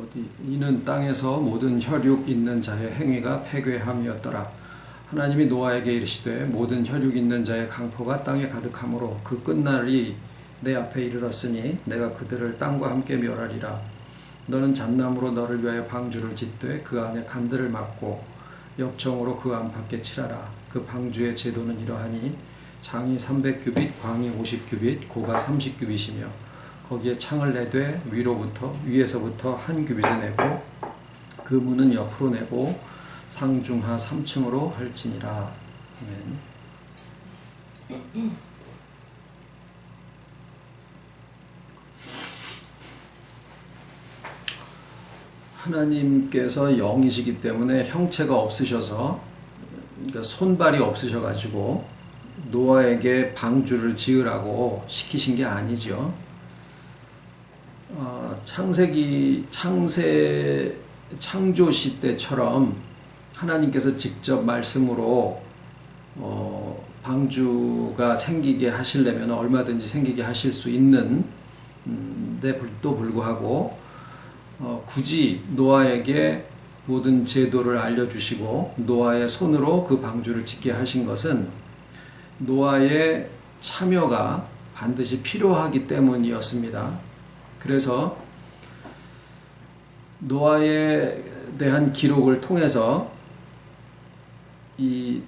어디 이는 땅에서 모든 혈육 있는 자의 행위가 패괴함이었더라. 하나님이 노아에게 이르시되 모든 혈육 있는 자의 강포가 땅에 가득하므로 그 끝날이 내 앞에 이르렀으니 내가 그들을 땅과 함께 멸하리라. 너는 잣나무로 너를 위하여 방주를 짓되 그 안에 간들을 막고 엽청으로 그 안팎에 칠하라. 그 방주의 제도는 이러하니 장이 300규빗, 광이 50규빗, 고가 30규빗이며 거기에 창을 내되 위에서부터 한 규빗을 내고 그 문은 옆으로 내고 상중하 3층으로 할지니라. 아멘. 하나님께서 영이시기 때문에 형체가 없으셔서, 그러니까 손발이 없으셔가지고 노아에게 방주를 지으라고 시키신 게 아니죠. 창조시 때처럼 하나님께서 직접 말씀으로 방주가 생기게 하시려면 얼마든지 생기게 하실 수 있는 데도 불구하고 굳이 노아에게 모든 제도를 알려주시고 노아의 손으로 그 방주를 짓게 하신 것은 노아의 참여가 반드시 필요하기 때문이었습니다. 그래서 노아에 대한 기록을 통해서 이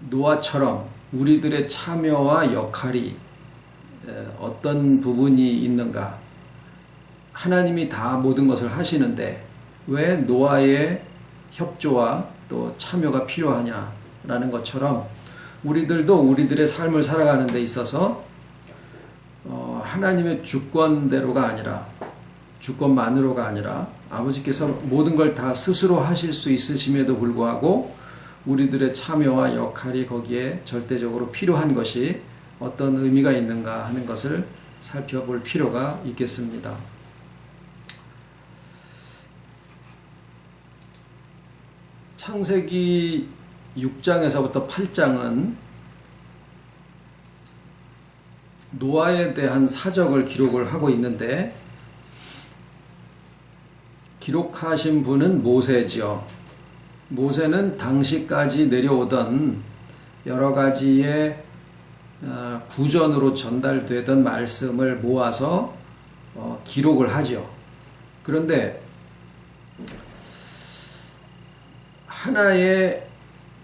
노아처럼 우리들의 참여와 역할이 어떤 부분이 있는가, 하나님이 다 모든 것을 하시는데 왜 노아의 협조와 또 참여가 필요하냐라는 것처럼 우리들도 우리들의 삶을 살아가는 데 있어서 하나님의 주권대로가 아니라, 주권만으로가 아니라 아버지께서 모든 걸 다 스스로 하실 수 있으심에도 불구하고 우리들의 참여와 역할이 거기에 절대적으로 필요한 것이 어떤 의미가 있는가 하는 것을 살펴볼 필요가 있겠습니다. 창세기 6장에서부터 8장은 노아에 대한 사적을 기록을 하고 있는데, 기록하신 분은 모세지요. 모세는 당시까지 내려오던 여러 가지의 구전으로 전달되던 말씀을 모아서 기록을 하죠. 그런데 하나의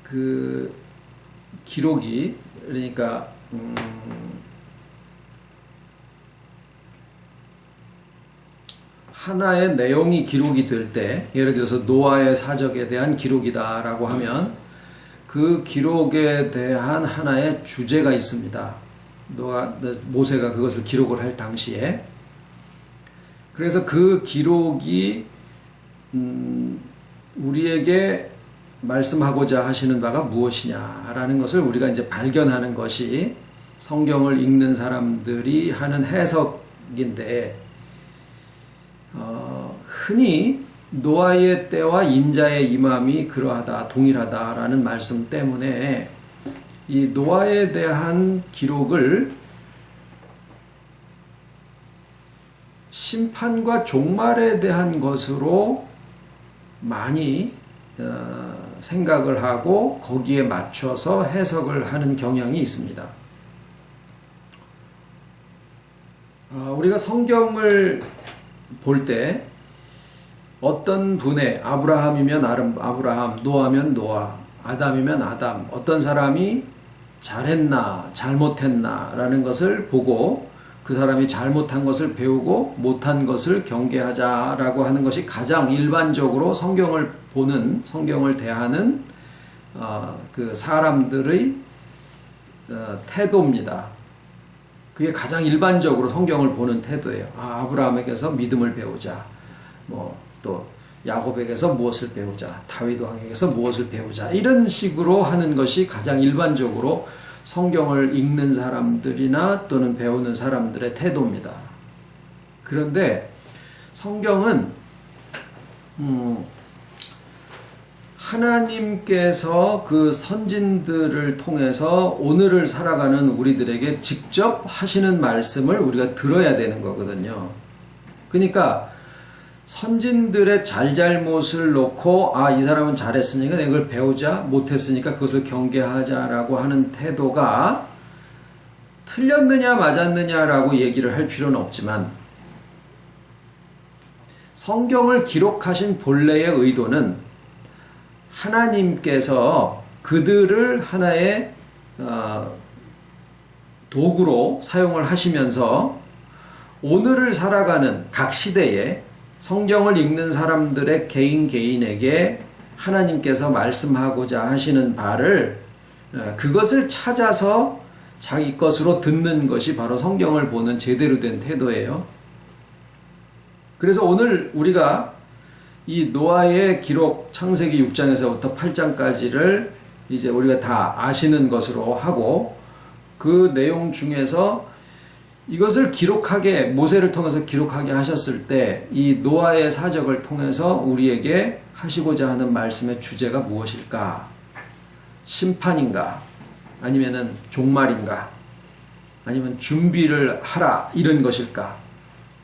그 기록이, 그러니까 하나의 내용이 기록이 될 때, 예를 들어서 노아의 사적에 대한 기록이다라고 하면 그 기록에 대한 하나의 주제가 있습니다. 모세가 그것을 기록을 할 당시에. 그래서 그 기록이 우리에게 말씀하고자 하시는 바가 무엇이냐라는 것을 우리가 이제 발견하는 것이 성경을 읽는 사람들이 하는 해석인데, 흔히 노아의 때와 인자의 임함이 그러하다, 동일하다라는 말씀 때문에 이 노아에 대한 기록을 심판과 종말에 대한 것으로 많이 생각을 하고 거기에 맞춰서 해석을 하는 경향이 있습니다. 우리가 성경을 볼 때 어떤 분의, 아브라함이면 아브라함, 노아면 노아, 아담이면 아담, 어떤 사람이 잘했나 잘못했나 라는 것을 보고 그 사람이 잘못한 것을 배우고 못한 것을 경계하자라고 하는 것이 가장 일반적으로 성경을 보는, 성경을 대하는 그 사람들의 태도입니다. 그게 가장 일반적으로 성경을 보는 태도예요. 아브라함에게서 믿음을 배우자, 또 야곱에게서 무엇을 배우자, 다윗 왕에게서 무엇을 배우자, 이런 식으로 하는 것이 가장 일반적으로 성경을 읽는 사람들이나 또는 배우는 사람들의 태도입니다. 그런데 성경은 하나님께서 그 선진들을 통해서 오늘을 살아가는 우리들에게 직접 하시는 말씀을 우리가 들어야 되는 거거든요. 그러니까 선진들의 잘잘못을 놓고 이 사람은 잘했으니까 내가 그걸 배우자, 못했으니까 그것을 경계하자라고 하는 태도가 틀렸느냐 맞았느냐라고 얘기를 할 필요는 없지만 성경을 기록하신 본래의 의도는 하나님께서 그들을 하나의 도구로 사용을 하시면서 오늘을 살아가는 각 시대에 성경을 읽는 사람들의 개인에게 하나님께서 말씀하고자 하시는 바를 그것을 찾아서 자기 것으로 듣는 것이 바로 성경을 보는 제대로 된 태도예요. 그래서 오늘 우리가 이 노아의 기록 창세기 6장에서부터 8장까지를 이제 우리가 다 아시는 것으로 하고 그 내용 중에서 이것을 기록하게 모세를 통해서 기록하게 하셨을 때 이 노아의 사적을 통해서 우리에게 하시고자 하는 말씀의 주제가 무엇일까? 심판인가? 아니면은 종말인가? 아니면 준비를 하라 이런 것일까?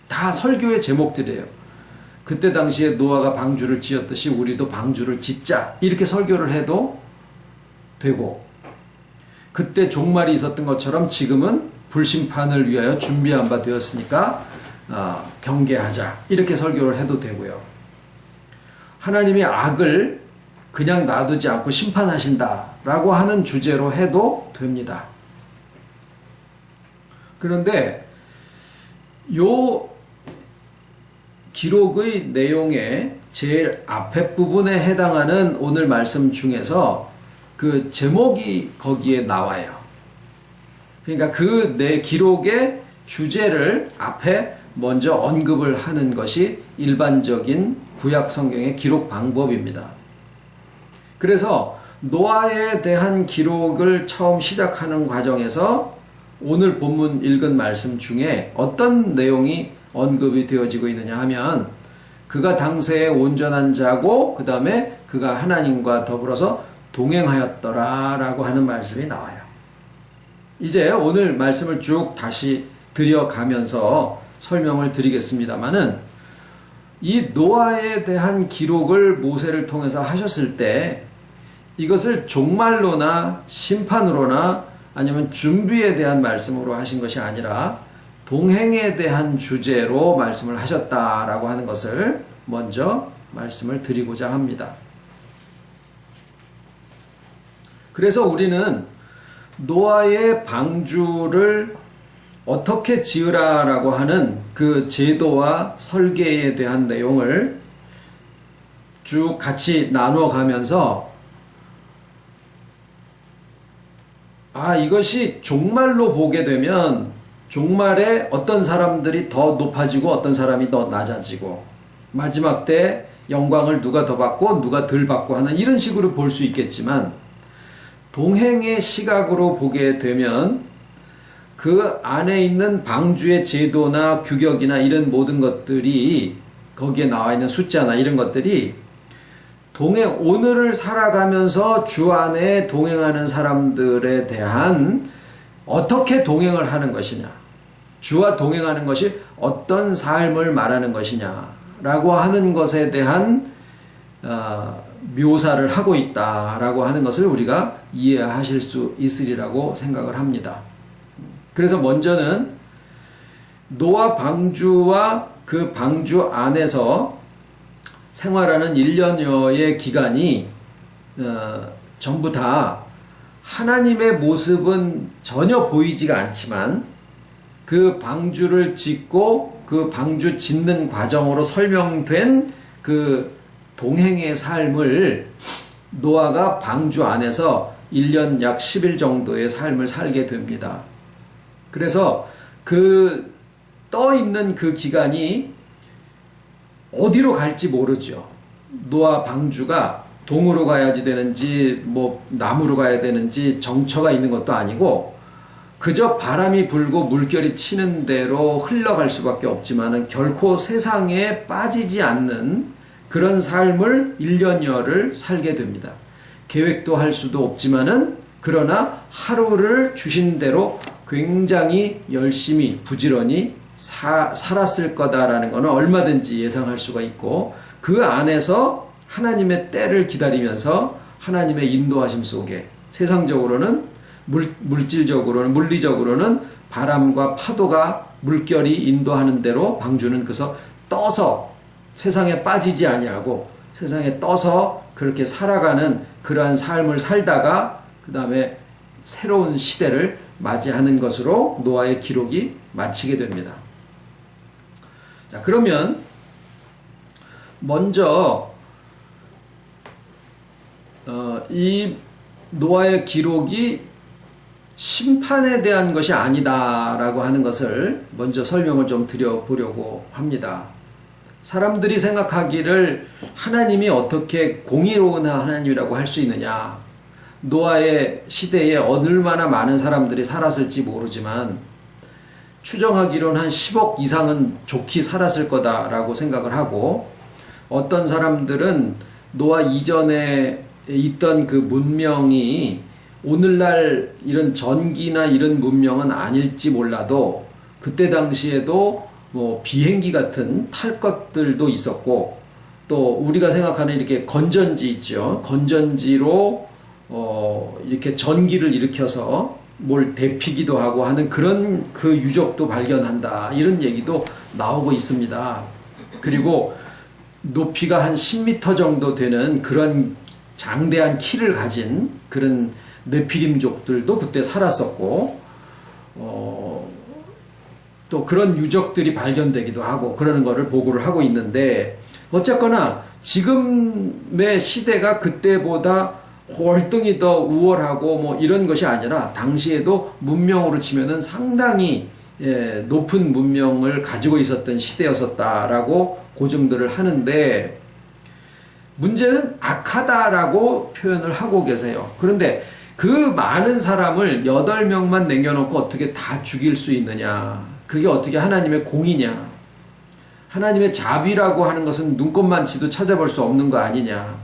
다 설교의 제목들이에요. 그때 당시에 노아가 방주를 지었듯이 우리도 방주를 짓자 이렇게 설교를 해도 되고 그때 종말이 있었던 것처럼 지금은 불심판을 위하여 준비한 바 되었으니까 경계하자 이렇게 설교를 해도 되고요. 하나님이 악을 그냥 놔두지 않고 심판하신다라고 하는 주제로 해도 됩니다. 그런데 요 기록의 내용의 제일 앞에 부분에 해당하는 오늘 말씀 중에서 그 제목이 거기에 나와요. 그러니까 그 내 기록의 주제를 앞에 먼저 언급을 하는 것이 일반적인 구약 성경의 기록 방법입니다. 그래서 노아에 대한 기록을 처음 시작하는 과정에서 오늘 본문 읽은 말씀 중에 어떤 내용이 언급이 되어지고 있느냐 하면 그가 당세에 온전한 자고 그 다음에 그가 하나님과 더불어서 동행하였더라 라고 하는 말씀이 나와요. 이제 오늘 말씀을 쭉 다시 들여가면서 설명을 드리겠습니다마는 이 노아에 대한 기록을 모세를 통해서 하셨을 때 이것을 종말로나 심판으로나 아니면 준비에 대한 말씀으로 하신 것이 아니라 동행에 대한 주제로 말씀을 하셨다라고 하는 것을 먼저 말씀을 드리고자 합니다. 그래서 우리는 노아의 방주를 어떻게 지으라라고 하는 그 제도와 설계에 대한 내용을 쭉 같이 나누어 가면서 이것이 종말로 보게 되면 종말에 어떤 사람들이 더 높아지고 어떤 사람이 더 낮아지고 마지막 때 영광을 누가 더 받고 누가 덜 받고 하는 이런 식으로 볼 수 있겠지만 동행의 시각으로 보게 되면 그 안에 있는 방주의 제도나 규격이나 이런 모든 것들이 거기에 나와 있는 숫자나 이런 것들이 오늘을 살아가면서 주 안에 동행하는 사람들에 대한 어떻게 동행을 하는 것이냐, 주와 동행하는 것이 어떤 삶을 말하는 것이냐라고 하는 것에 대한 묘사를 하고 있다라고 하는 것을 우리가 이해하실 수 있으리라고 생각을 합니다. 그래서 먼저는 노아 방주와 그 방주 안에서 생활하는 1년여의 기간이 전부 다 하나님의 모습은 전혀 보이지가 않지만 그 방주를 짓고 그 방주 짓는 과정으로 설명된 그 동행의 삶을 노아가 방주 안에서 1년 약 10일 정도의 삶을 살게 됩니다. 그래서 그 떠 있는 그 기간이 어디로 갈지 모르죠. 노아 방주가 동으로 가야지 되는지 남으로 가야 되는지 정처가 있는 것도 아니고 그저 바람이 불고 물결이 치는 대로 흘러갈 수밖에 없지만은 결코 세상에 빠지지 않는 그런 삶을 1년여를 살게 됩니다. 계획도 할 수도 없지만은 그러나 하루를 주신 대로 굉장히 열심히 부지런히 살았을 거다라는 것은 얼마든지 예상할 수가 있고, 그 안에서 하나님의 때를 기다리면서 하나님의 인도하심 속에 세상적으로는 물리적으로는 바람과 파도가 물결이 인도하는 대로 방주는 그래서 떠서 세상에 빠지지 아니하고 세상에 떠서 그렇게 살아가는 그러한 삶을 살다가 그 다음에 새로운 시대를 맞이하는 것으로 노아의 기록이 마치게 됩니다. 자, 그러면 먼저 이 노아의 기록이 심판에 대한 것이 아니다라고 하는 것을 먼저 설명을 좀 드려보려고 합니다. 사람들이 생각하기를 하나님이 어떻게 공의로운 하나님이라고 할 수 있느냐. 노아의 시대에 얼마나 많은 사람들이 살았을지 모르지만 추정하기로는 한 10억 이상은 좋게 살았을 거다라고 생각을 하고, 어떤 사람들은 노아 이전에 있던 그 문명이 오늘날 이런 전기나 이런 문명은 아닐지 몰라도 그때 당시에도 뭐 비행기 같은 탈 것들도 있었고, 또 우리가 생각하는 이렇게 건전지 있죠. 건전지로 이렇게 전기를 일으켜서 뭘 데피기도 하고 하는 그런 그 유적도 발견한다. 이런 얘기도 나오고 있습니다. 그리고 높이가 한 10m 정도 되는 그런 장대한 키를 가진 그런 네피림족들도 그때 살았었고, 또 그런 유적들이 발견되기도 하고 그러는 거를 보고를 하고 있는데, 어쨌거나 지금의 시대가 그때보다 월등히 더 우월하고 뭐 이런 것이 아니라 당시에도 문명으로 치면은 상당히 높은 문명을 가지고 있었던 시대였었다라고 고증들을 하는데, 문제는 악하다라고 표현을 하고 계세요. 그런데 그 많은 사람을 8명만 남겨놓고 어떻게 다 죽일 수 있느냐. 그게 어떻게 하나님의 공이냐. 하나님의 자비라고 하는 것은 눈꼽만치도 찾아볼 수 없는 거 아니냐.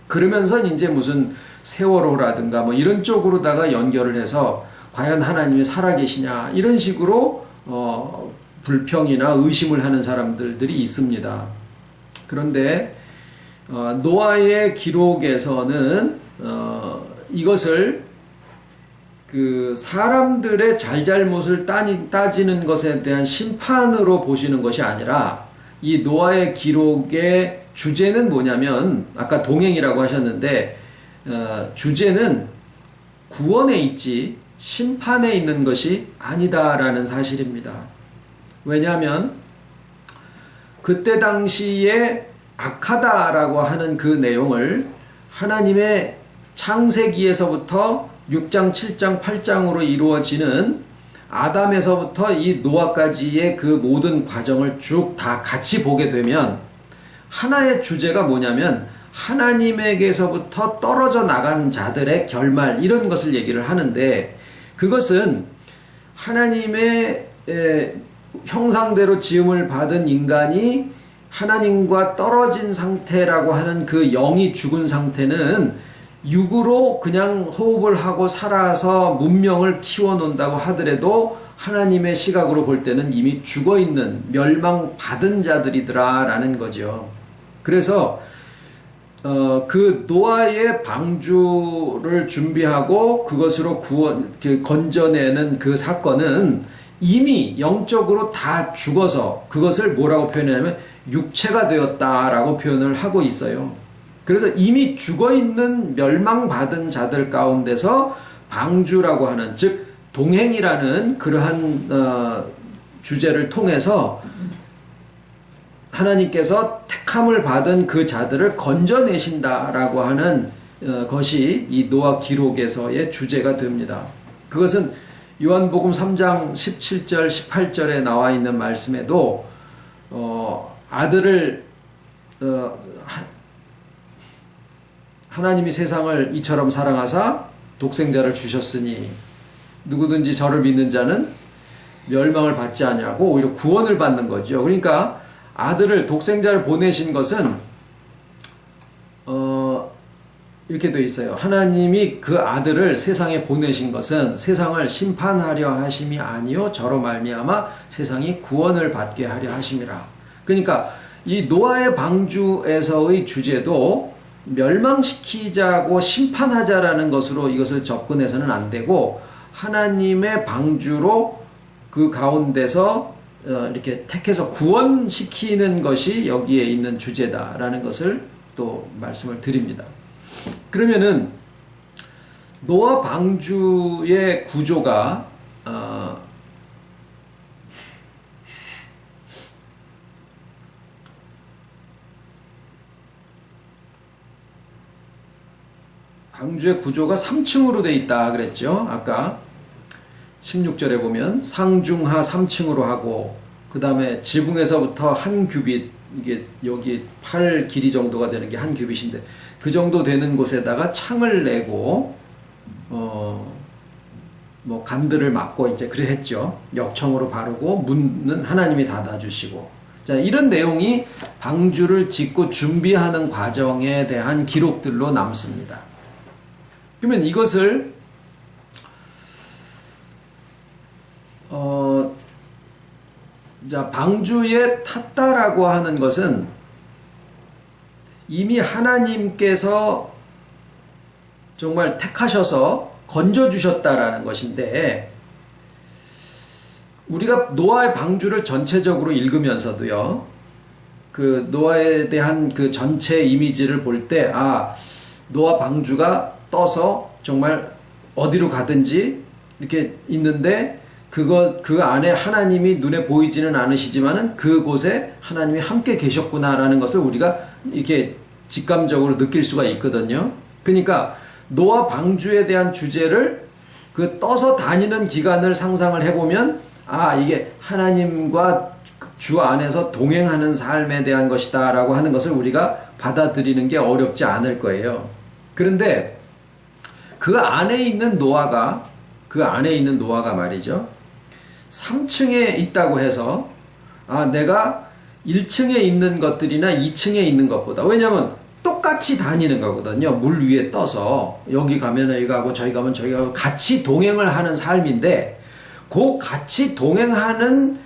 그러면서 이제 무슨 세월호라든가 뭐 이런 쪽으로다가 연결을 해서 과연 하나님이 살아계시냐. 이런 식으로 불평이나 의심을 하는 사람들이 있습니다. 그런데 노아의 기록에서는 이것을 그 사람들의 잘잘못을 따지는 것에 대한 심판으로 보시는 것이 아니라, 이 노아의 기록의 주제는 뭐냐면, 아까 동행이라고 하셨는데 주제는 구원에 있지 심판에 있는 것이 아니다라는 사실입니다. 왜냐하면 그때 당시에 악하다라고 하는 그 내용을 하나님의 창세기에서부터 6장, 7장, 8장으로 이루어지는 아담에서부터 이 노아까지의 그 모든 과정을 쭉 다 같이 보게 되면 하나의 주제가 뭐냐면 하나님에게서부터 떨어져 나간 자들의 결말, 이런 것을 얘기를 하는데, 그것은 하나님의 형상대로 지음을 받은 인간이 하나님과 떨어진 상태라고 하는 그 영이 죽은 상태는 육으로 그냥 호흡을 하고 살아서 문명을 키워놓는다고 하더라도 하나님의 시각으로 볼 때는 이미 죽어있는 멸망받은 자들이더라 라는 거죠. 그래서 그 노아의 방주를 준비하고 그것으로 건져내는 그 사건은 이미 영적으로 다 죽어서 그것을 뭐라고 표현하냐면 육체가 되었다라고 표현을 하고 있어요. 그래서 이미 죽어있는 멸망받은 자들 가운데서 방주라고 하는, 즉 동행이라는 그러한 주제를 통해서 하나님께서 택함을 받은 그 자들을 건져내신다라고 하는 것이 이 노아 기록에서의 주제가 됩니다. 그것은 요한복음 3장 17절 18절에 나와 있는 말씀에도 아들을 하나님이 세상을 이처럼 사랑하사 독생자를 주셨으니 누구든지 저를 믿는 자는 멸망을 받지 아니하고 오히려 구원을 받는 거죠. 그러니까 독생자를 보내신 것은 이렇게 돼 있어요. 하나님이 그 아들을 세상에 보내신 것은 세상을 심판하려 하심이 아니요 저로 말미암아 세상이 구원을 받게 하려 하심이라. 그러니까 이 노아의 방주에서의 주제도 멸망시키자고 심판하자라는 것으로 이것을 접근해서는 안 되고, 하나님의 방주로 그 가운데서 이렇게 택해서 구원시키는 것이 여기에 있는 주제다라는 것을 또 말씀을 드립니다. 그러면은 노아 방주의 구조가 방주의 구조가 3층으로 돼 있다 그랬죠. 아까 16절에 보면 상중하 3층으로 하고, 그 다음에 지붕에서부터 한 규빗, 이게 여기 8 길이 정도가 되는 게 한 규빗인데 그 정도 되는 곳에다가 창을 내고 뭐 간들을 막고 이제 그래 했죠. 역청으로 바르고 문은 하나님이 닫아주시고, 자, 이런 내용이 방주를 짓고 준비하는 과정에 대한 기록들로 남습니다. 그러면 이것을 자, 방주에 탔다라고 하는 것은 이미 하나님께서 정말 택하셔서 건져주셨다라는 것인데, 우리가 노아의 방주를 전체적으로 읽으면서도요, 그 노아에 대한 그 전체 이미지를 볼 때, 노아 방주가 떠서 정말 어디로 가든지 이렇게 있는데, 그 안에 하나님이 눈에 보이지는 않으시지만은 그곳에 하나님이 함께 계셨구나라는 것을 우리가 이렇게 직감적으로 느낄 수가 있거든요. 그러니까 노아 방주에 대한 주제를 그 떠서 다니는 기간을 상상을 해보면, 이게 하나님과 주 안에서 동행하는 삶에 대한 것이다 라고 하는 것을 우리가 받아들이는 게 어렵지 않을 거예요. 그런데 그 안에 있는 노아가 말이죠, 3층에 있다고 해서 내가 1층에 있는 것들이나 2층에 있는 것보다, 왜냐하면 똑같이 다니는 거거든요. 물 위에 떠서 여기 가면 여기 가고 저기 가면 저기 가고 같이 동행을 하는 삶인데, 그 같이 동행하는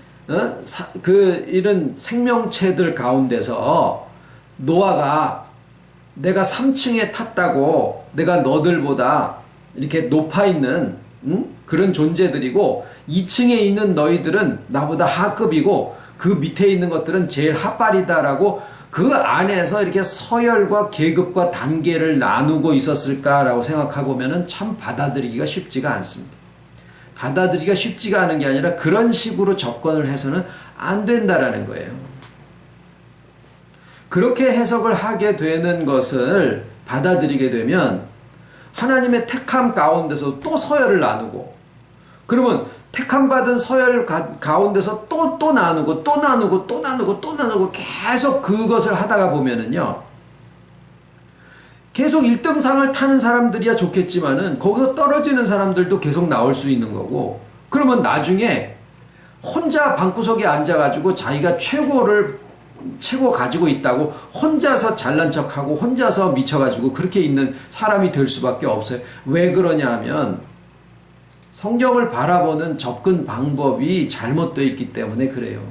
이런 생명체들 가운데서 노아가 내가 3층에 탔다고 내가 너들보다 이렇게 높아 있는 그런 존재들이고, 2층에 있는 너희들은 나보다 하급이고 그 밑에 있는 것들은 제일 하빨이다라고 그 안에서 이렇게 서열과 계급과 단계를 나누고 있었을까라고 생각해 보면은 참 받아들이기가 쉽지가 않습니다. 받아들이기가 쉽지가 않은 게 아니라 그런 식으로 접근을 해서는 안 된다라는 거예요. 그렇게 해석을 하게 되는 것을 받아들이게 되면 하나님의 택함 가운데서 또 서열을 나누고, 그러면 택함 받은 서열 가운데서 또 나누고 또 나누고 또 나누고 또 나누고 계속 그것을 하다가 보면은요, 계속 1등상을 타는 사람들이야 좋겠지만은 거기서 떨어지는 사람들도 계속 나올 수 있는 거고, 그러면 나중에 혼자 방구석에 앉아가지고 자기가 최고 가지고 있다고 혼자서 잘난 척하고 혼자서 미쳐가지고 그렇게 있는 사람이 될 수밖에 없어요. 왜 그러냐 하면 성경을 바라보는 접근 방법이 잘못되어 있기 때문에 그래요.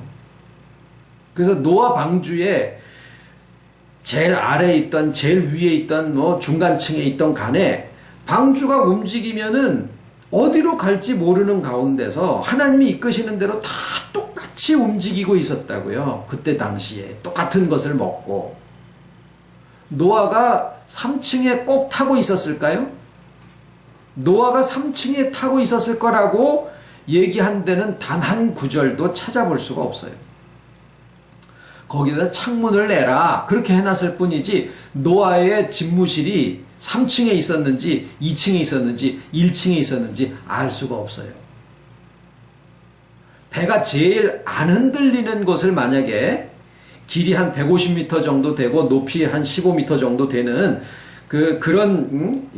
그래서 노아 방주에 제일 아래에 있던 제일 위에 있던 중간층에 있던 간에 방주가 움직이면은 어디로 갈지 모르는 가운데서 하나님이 이끄시는 대로 다 똑같이 움직이고 있었다고요. 그때 당시에 똑같은 것을 먹고. 노아가 3층에 꼭 타고 있었을까요? 노아가 3층에 타고 있었을 거라고 얘기한 데는 단 한 구절도 찾아볼 수가 없어요. 거기다 창문을 내라 그렇게 해놨을 뿐이지 노아의 집무실이 3층에 있었는지 2층에 있었는지 1층에 있었는지 알 수가 없어요. 배가 제일 안 흔들리는 곳을 만약에 길이 한 150m 정도 되고 높이 한 15m 정도 되는 그런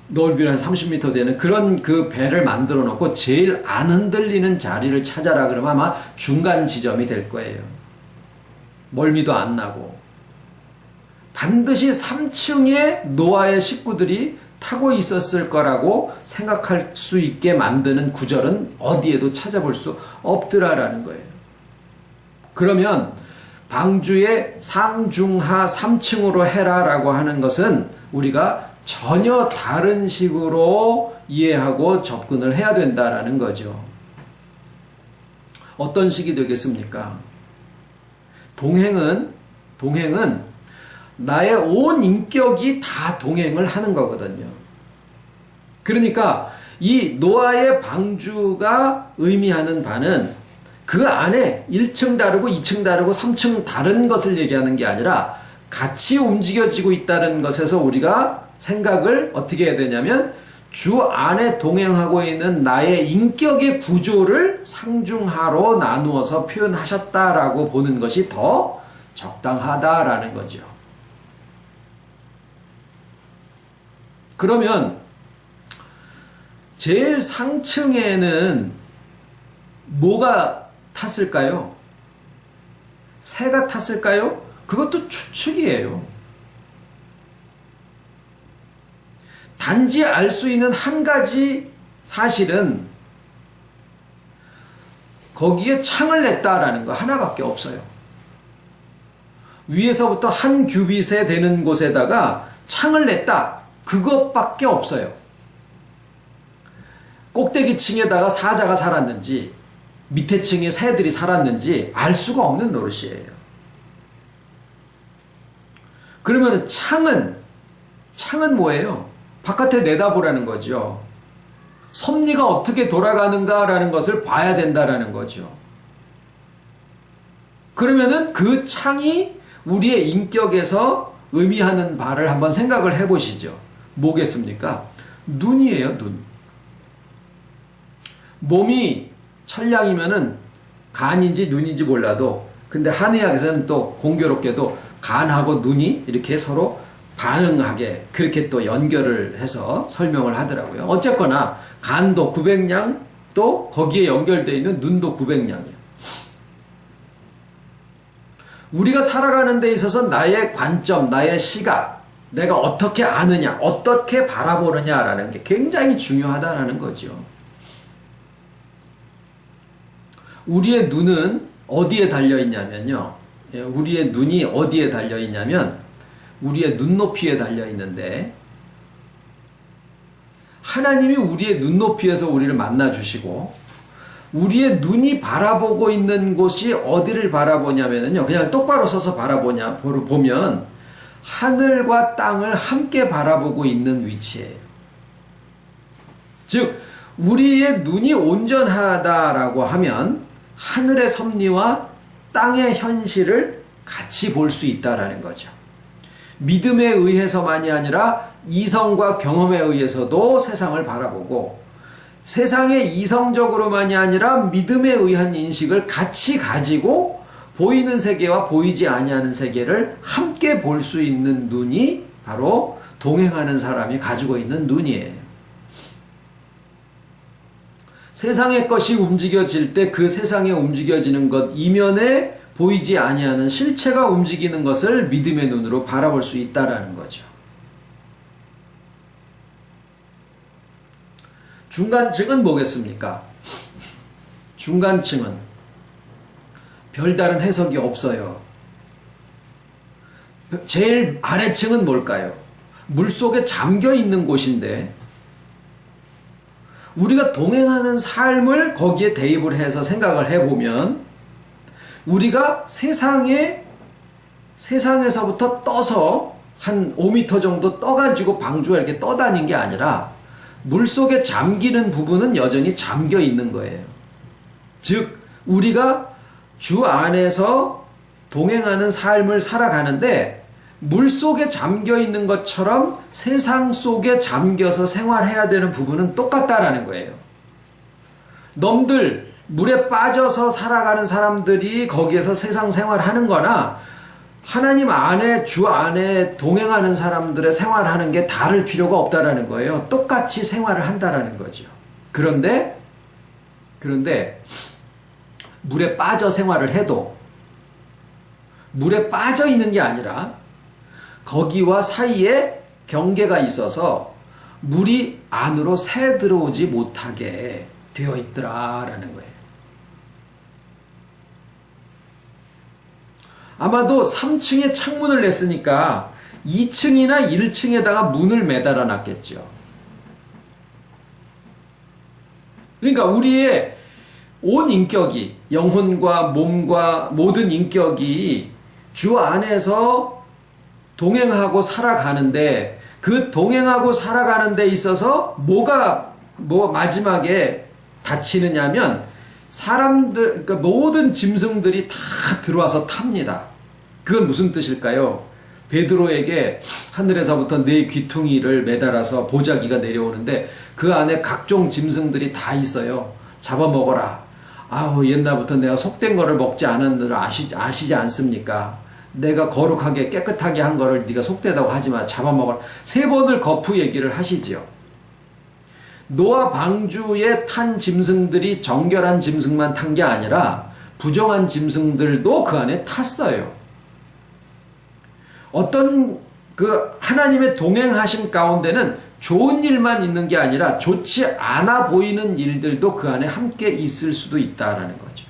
넓이는 한 30m 되는 그런 그 배를 만들어 놓고 제일 안 흔들리는 자리를 찾아라 그러면 아마 중간 지점이 될 거예요. 멀미도 안 나고 반드시 3층에 노아의 식구들이 타고 있었을 거라고 생각할 수 있게 만드는 구절은 어디에도 찾아볼 수 없더라라는 거예요. 그러면 방주의 상중하 3층으로 해라라고 하는 것은 우리가 전혀 다른 식으로 이해하고 접근을 해야 된다라는 거죠. 어떤 식이 되겠습니까? 동행은 나의 온 인격이 다 동행을 하는 거거든요. 그러니까 이 노아의 방주가 의미하는 바는 그 안에 1층 다르고 2층 다르고 3층 다른 것을 얘기하는 게 아니라 같이 움직여지고 있다는 것에서 우리가 생각을 어떻게 해야 되냐면 주 안에 동행하고 있는 나의 인격의 구조를 상중하로 나누어서 표현하셨다라고 보는 것이 더 적당하다라는 거죠. 그러면 제일 상층에는 뭐가 탔을까요? 새가 탔을까요? 그것도 추측이에요. 단지 알 수 있는 한 가지 사실은 거기에 창을 냈다라는 거 하나밖에 없어요. 위에서부터 한 규빗에 되는 곳에다가 창을 냈다. 그것밖에 없어요. 꼭대기 층에다가 사자가 살았는지 밑에 층에 새들이 살았는지 알 수가 없는 노릇이에요. 그러면 창은 뭐예요? 바깥에 내다보라는 거죠. 섭리가 어떻게 돌아가는가라는 것을 봐야 된다라는 거죠. 그러면은 그 창이 우리의 인격에서 의미하는 바를 한번 생각을 해보시죠. 뭐겠습니까? 눈이에요, 눈. 몸이 천량이면은 간인지 눈인지 몰라도 근데 한의학에서는 또 공교롭게도 간하고 눈이 이렇게 서로 반응하게 그렇게 또 연결을 해서 설명을 하더라고요. 어쨌거나 간도 900냥 또 거기에 연결되어 있는 눈도 900냥이에요. 우리가 살아가는 데 있어서 나의 관점, 나의 시각, 내가 어떻게 아느냐, 어떻게 바라보느냐라는 게 굉장히 중요하다는 거죠. 우리의 눈은 어디에 달려있냐면요. 우리의 눈이 어디에 달려있냐면 우리의 눈높이에 달려있는데 하나님이 우리의 눈높이에서 우리를 만나주시고 우리의 눈이 바라보고 있는 곳이 어디를 바라보냐면요. 그냥 똑바로 서서 보면 하늘과 땅을 함께 바라보고 있는 위치예요. 즉 우리의 눈이 온전하다라고 하면 하늘의 섭리와 땅의 현실을 같이 볼 수 있다라는 거죠. 믿음에 의해서만이 아니라 이성과 경험에 의해서도 세상을 바라보고 세상의 이성적으로만이 아니라 믿음에 의한 인식을 같이 가지고 보이는 세계와 보이지 아니하는 세계를 함께 볼 수 있는 눈이 바로 동행하는 사람이 가지고 있는 눈이에요. 세상의 것이 움직여질 때 그 세상에 움직여지는 것 이면에 보이지 아니하는 실체가 움직이는 것을 믿음의 눈으로 바라볼 수 있다라는 거죠. 중간층은 뭐겠습니까? 중간층은 별다른 해석이 없어요. 제일 아래층은 뭘까요? 물속에 잠겨 있는 곳인데 우리가 동행하는 삶을 거기에 대입을 해서 생각을 해보면 우리가 세상에서부터 떠서 한 5m 정도 떠가지고 방주가 이렇게 떠다닌 게 아니라 물속에 잠기는 부분은 여전히 잠겨 있는 거예요. 즉 우리가 주 안에서 동행하는 삶을 살아가는데 물속에 잠겨 있는 것처럼 세상 속에 잠겨서 생활해야 되는 부분은 똑같다라는 거예요. 넘들 물에 빠져서 살아가는 사람들이 거기에서 세상 생활하는 거나 하나님 안에 주 안에 동행하는 사람들의 생활하는 게 다를 필요가 없다라는 거예요. 똑같이 생활을 한다라는 거죠. 그런데 물에 빠져 생활을 해도 물에 빠져 있는 게 아니라 거기와 사이에 경계가 있어서 물이 안으로 새 들어오지 못하게 되어 있더라라는 거예요. 아마도 3층에 창문을 냈으니까 2층이나 1층에다가 문을 매달아 놨겠죠. 그러니까 우리의 온 인격이, 영혼과 몸과 모든 인격이 주 안에서 동행하고 살아가는데, 그 동행하고 살아가는 데 있어서 뭐가 마지막에 닫히느냐면 사람들, 그러니까 모든 짐승들이 다 들어와서 탑니다. 그건 무슨 뜻일까요? 베드로에게 하늘에서부터 네 귀퉁이를 매달아서 보자기가 내려오는데 그 안에 각종 짐승들이 다 있어요. 잡아먹어라. 아우, 옛날부터 내가 속된 거를 먹지 않은 줄 아시지 않습니까? 내가 거룩하게 깨끗하게 한 거를 네가 속되다고 하지 마. 잡아먹어라. 3번을 거푸 얘기를 하시지요. 노아 방주에 탄 짐승들이 정결한 짐승만 탄 게 아니라 부정한 짐승들도 그 안에 탔어요. 어떤 그 하나님의 동행하심 가운데는 좋은 일만 있는 게 아니라 좋지 않아 보이는 일들도 그 안에 함께 있을 수도 있다라는 거죠.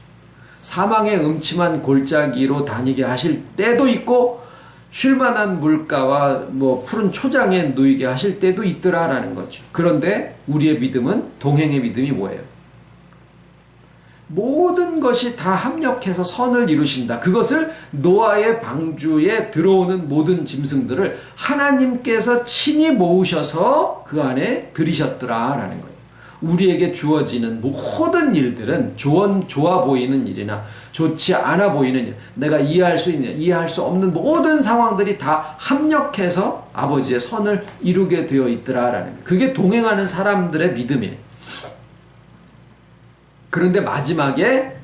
사망의 음침한 골짜기로 다니게 하실 때도 있고 쉴만한 물가와 푸른 초장에 누이게 하실 때도 있더라라는 거죠. 그런데 우리의 믿음은, 동행의 믿음이 뭐예요? 모든 것이 다 합력해서 선을 이루신다. 그것을 노아의 방주에 들어오는 모든 짐승들을 하나님께서 친히 모으셔서 그 안에 들이셨더라라는 거예요. 우리에게 주어지는 모든 일들은 좋아 보이는 일이나 좋지 않아 보이는 일, 내가 이해할 수 있는, 이해할 수 없는 모든 상황들이 다 합력해서 아버지의 선을 이루게 되어 있더라라는 거예요. 그게 동행하는 사람들의 믿음이에요. 그런데 마지막에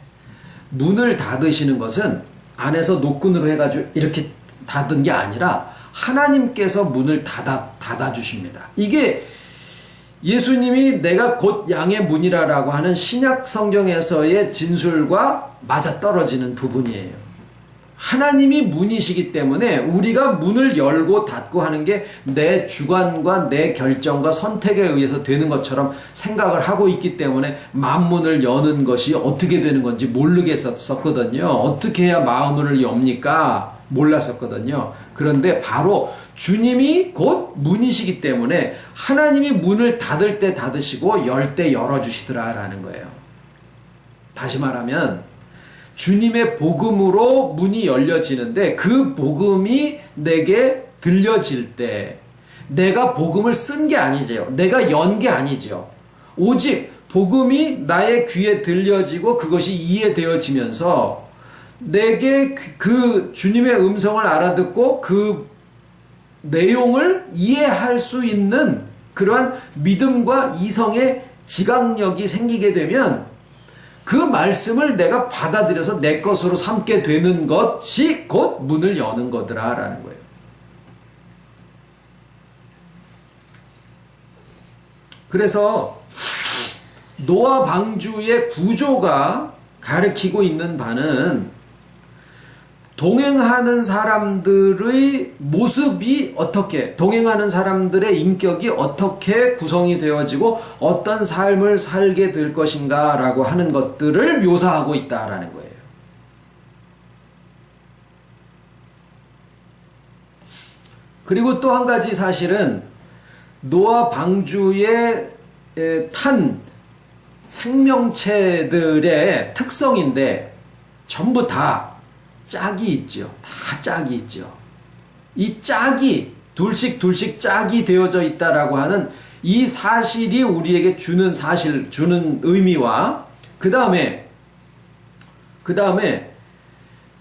문을 닫으시는 것은 안에서 노끈으로 해가지고 이렇게 닫은 게 아니라 하나님께서 문을 닫아주십니다. 이게 예수님이 내가 곧 양의 문이라고 하는 신약 성경에서의 진술과 맞아떨어지는 부분이에요. 하나님이 문이시기 때문에 우리가 문을 열고 닫고 하는 게 내 주관과 내 결정과 선택에 의해서 되는 것처럼 생각을 하고 있기 때문에 만문을 여는 것이 어떻게 되는 건지 모르겠었거든요. 어떻게 해야 마음을 엽니까? 몰랐었거든요. 그런데 바로 주님이 곧 문이시기 때문에 하나님이 문을 닫을 때 닫으시고 열 때 열어주시더라라는 거예요. 다시 말하면 주님의 복음으로 문이 열려지는데 그 복음이 내게 들려질 때 내가 복음을 쓴 게 아니죠. 내가 연 게 아니죠. 오직 복음이 나의 귀에 들려지고 그것이 이해되어지면서 내게 그 주님의 음성을 알아듣고 그 내용을 이해할 수 있는 그러한 믿음과 이성의 지각력이 생기게 되면 그 말씀을 내가 받아들여서 내 것으로 삼게 되는 것이 곧 문을 여는 거더라라는 거예요. 그래서 노아 방주의 구조가 가리키고 있는 바는 동행하는 사람들의 모습이 어떻게, 동행하는 사람들의 인격이 어떻게 구성이 되어지고 어떤 삶을 살게 될 것인가 라고 하는 것들을 묘사하고 있다라는 거예요. 그리고 또 한 가지 사실은 노아 방주에 탄 생명체들의 특성인데 전부 다 짝이 있죠. 다 짝이 있죠. 이 짝이 둘씩 짝이 되어져 있다라고 하는 이 사실이 우리에게 주는 의미와 그 다음에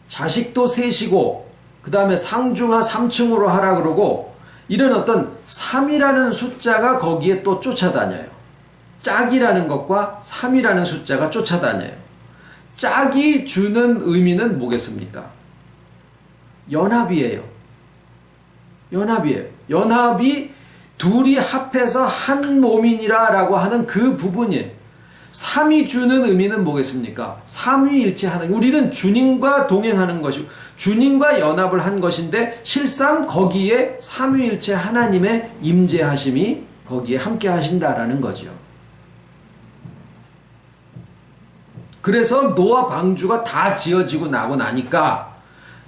자식도 셋이고 그 다음에 상중하 3층으로 하라 그러고 이런 어떤 3이라는 숫자가 거기에 또 쫓아다녀요. 짝이라는 것과 3이라는 숫자가 쫓아다녀요. 짝이 주는 의미는 뭐겠습니까? 연합이에요. 연합이 둘이 합해서 한 몸이니라 라고 하는 그 부분이에요. 3이 주는 의미는 뭐겠습니까? 삼위일체하는, 우리는 주님과 동행하는 것이고 주님과 연합을 한 것인데 실상 거기에 삼위일체 하나님의 임재하심이 거기에 함께 하신다라는 거죠. 그래서 노아 방주가 다 지어지고 나고 나니까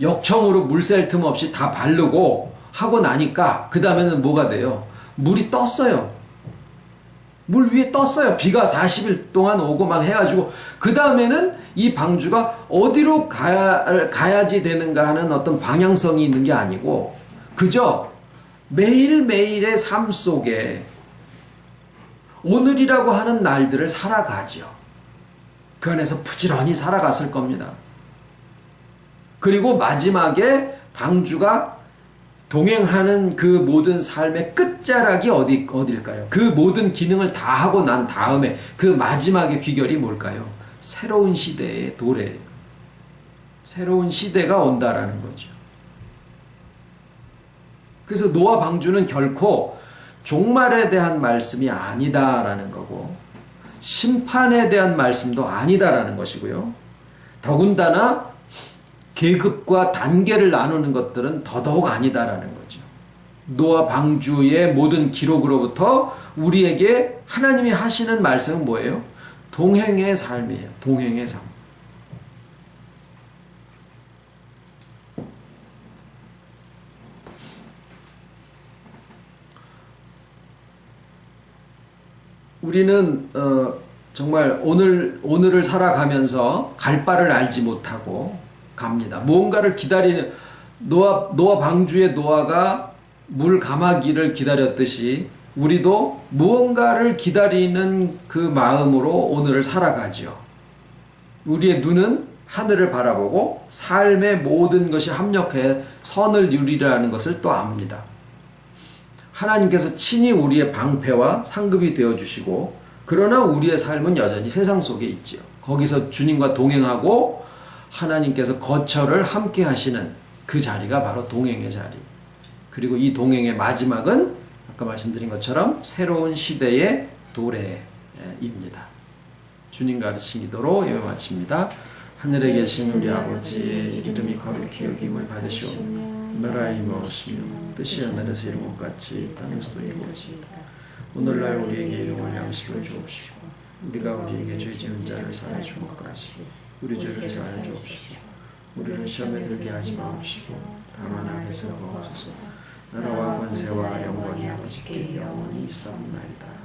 역청으로 물 셀 틈 없이 다 바르고 하고 나니까 그 다음에는 뭐가 돼요? 물이 떴어요. 물 위에 떴어요. 비가 40일 동안 오고 막 해가지고 그 다음에는 이 방주가 어디로 가야지 되는가 하는 어떤 방향성이 있는 게 아니고 그저 매일매일의 삶 속에 오늘이라고 하는 날들을 살아가지요. 그 안에서 부지런히 살아갔을 겁니다. 그리고 마지막에 방주가 동행하는 그 모든 삶의 끝자락이 어딜까요? 그 모든 기능을 다 하고 난 다음에 그 마지막의 귀결이 뭘까요? 새로운 시대의 도래예요. 새로운 시대가 온다라는 거죠. 그래서 노아 방주는 결코 종말에 대한 말씀이 아니다라는 거고 심판에 대한 말씀도 아니다라는 것이고요. 더군다나 계급과 단계를 나누는 것들은 더더욱 아니다라는 거죠. 노아 방주의 모든 기록으로부터 우리에게 하나님이 하시는 말씀은 뭐예요? 동행의 삶이에요. 동행의 삶. 우리는 정말 오늘을 살아가면서 갈 바를 알지 못하고 갑니다. 무언가를 기다리는 노아 방주의 노아가 물 감하기를 기다렸듯이 우리도 무언가를 기다리는 그 마음으로 오늘을 살아가죠. 우리의 눈은 하늘을 바라보고 삶의 모든 것이 합력해 선을 이루리라는 것을 또 압니다. 하나님께서 친히 우리의 방패와 상급이 되어주시고 그러나 우리의 삶은 여전히 세상 속에 있지요. 거기서 주님과 동행하고 하나님께서 거처를 함께 하시는 그 자리가 바로 동행의 자리. 그리고 이 동행의 마지막은 아까 말씀드린 것처럼 새로운 시대의 도래입니다. 주님 가르친 기도로 예배 마칩니다. 하늘에 계신 우리 아버지의 이름이 거룩히 여김을 받으시오며 나라의 임하시며 뜻이 하늘에서 이룬 것 같이 땅에서도 이루어지이다. 오늘날 우리에게 일용할 양식을 주옵시고 우리가 우리에게 죄 지은 자를 사하여 준 것 같이 우리 죄를 사하여 주옵시고 우리를 시험에 들게 하지 마옵시고 다만 악에서 구하소서. 나라와 권세와 영광이 아버지께 영원히 있사옵나이다.